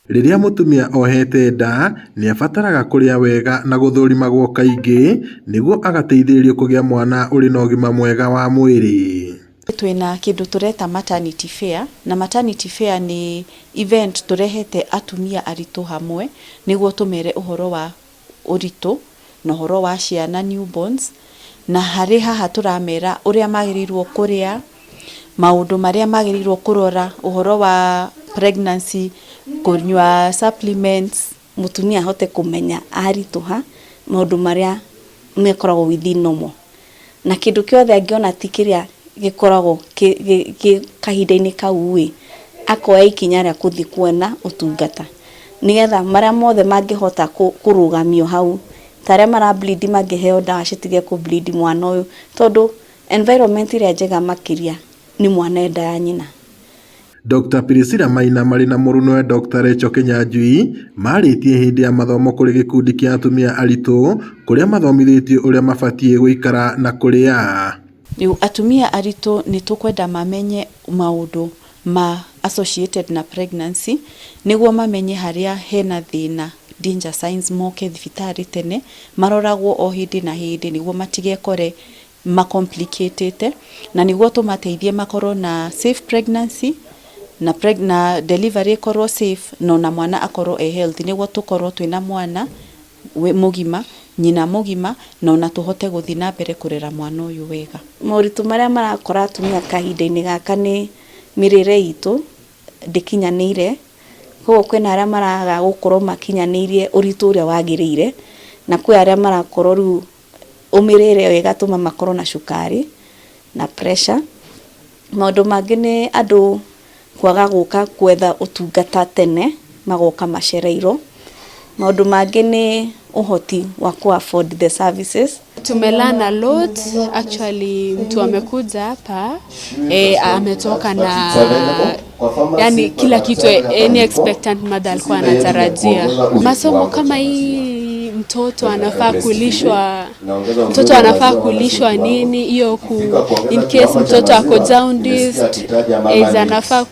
Rĩrĩa mũtumia ohete nda nĩ abataraga kũrĩa wega na gũthũrimagwo kaingĩ nĩguo agateithĩrĩrio kũgĩa mwana ũrĩ na ũgima mwega wa mwĩrĩ. Twĩna kĩndũ tũreta maternity fair, na maternity fair nĩ event tũrehete atumia aritũ hamwe nĩguo tũmere ũhoro wa ũritũ na ũhoro wa ciana newborns, na harĩ haha tũramera ũrĩa magĩrĩirwo kũrĩa, maũndũ marĩa magĩrĩirwo kũrora, ũhoro wa pregnancy, kũnyua supplements, mũtumia ahote kũmenya aritũha maũndũ marĩa mekoragwo within normal. Na kĩndũ kĩothe angĩona ti kĩrĩa gĩkoragwo kahinda-inĩ kau akoya ikinya rĩa gũthiĩ kuona ũtungata, nĩgetha marĩa mothe mangĩhota kũrũgamio hau, ta arĩa mara bleed mangĩheo ndawa citige kũ bleed mwana ũyũ, tondũ environment ĩrĩa njega makĩria nĩ mwana e nda ya nyina. Dr. Priscilla Maina marĩ na mũrũnwe Dr. Rachel Kĩnyanjui marĩtie hĩndĩ ya mathomo kũrĩ gĩkundi kĩa atumia aritũ kũrĩa mathomithĩtio ũrĩa mabatiĩ gũikara na kũrĩa. Rĩu atumia aritũ nĩ tũkwenda mamenye maũndũ ma associated na pregnancy nĩguo mamenye harĩa hena thĩna, danger signs, moke thibitarĩ tene maroragwo o hĩndĩ na hĩndĩ nĩguo matigekore complicated, na nĩguo tũmateithie makorwo na safe pregnancy na delivery ikorwo safe, na mwana akorwo healthy nĩguo tũkorwo twĩna mwana mũgima, nyina mũgima, na ona tũhote gũthiĩ na mbere kũrera mwana ũyũ wega. Moritũ marĩa marakora atumia kahinda-inĩ gaka nĩ mĩrĩre itũ ndĩkinyanĩire, koguo kwĩna arĩa maraga gũkorwo makinyanĩirie ũritũ ũrĩa wagĩrĩire, na kwĩ arĩa marakorwo rĩu ũmĩrĩre wega tũma makorwo na cukari na pressure. Maũndũ mangĩ nĩ andũ kwaga gũka gwetha ũtungata tene, magoka macereirwo. Maũndũ mangĩ nĩ ũhoti wa ku-afford the services. Tumelearn a lot actually. Mtu amekuja hapa ametoka na yani kila kitu any expectant mother alikuwa anatarajia. Masomo kama hii, mtoto anafaa kulishwa nini, hiyo in case mtoto ako jaundiced anafaa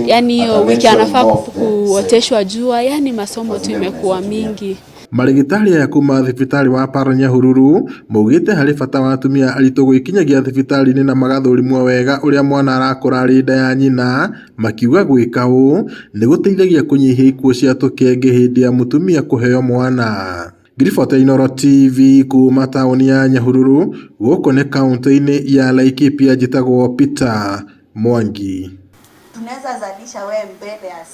yani hiyo wiki anafaa kuoteshwa jua, yani masomo tu imekuwa mingi. Marigitari aya kuma thibitarĩ wa Aparo Nyahururu maugĩte harĩ bata wa atumia aritũ gwĩkinyagia thibitarĩ-inĩ na magathũrimwo wega ũrĩa mwana arakũra arĩ nda ya nyina, makiuga gwĩka ũũ nĩ gũteithagia kũnyihia ikuũ cia tũkenge hĩndĩ ya mũtumia kũheo mwana. Ngiriboti ya Inooro TV kuma taũni ya Nyahururu, gũkũ nĩ kaũntĩ-inĩ ya Laikipia, njĩtagwo Peter Mwangi. Tunaweza zalisha wewe mbele ya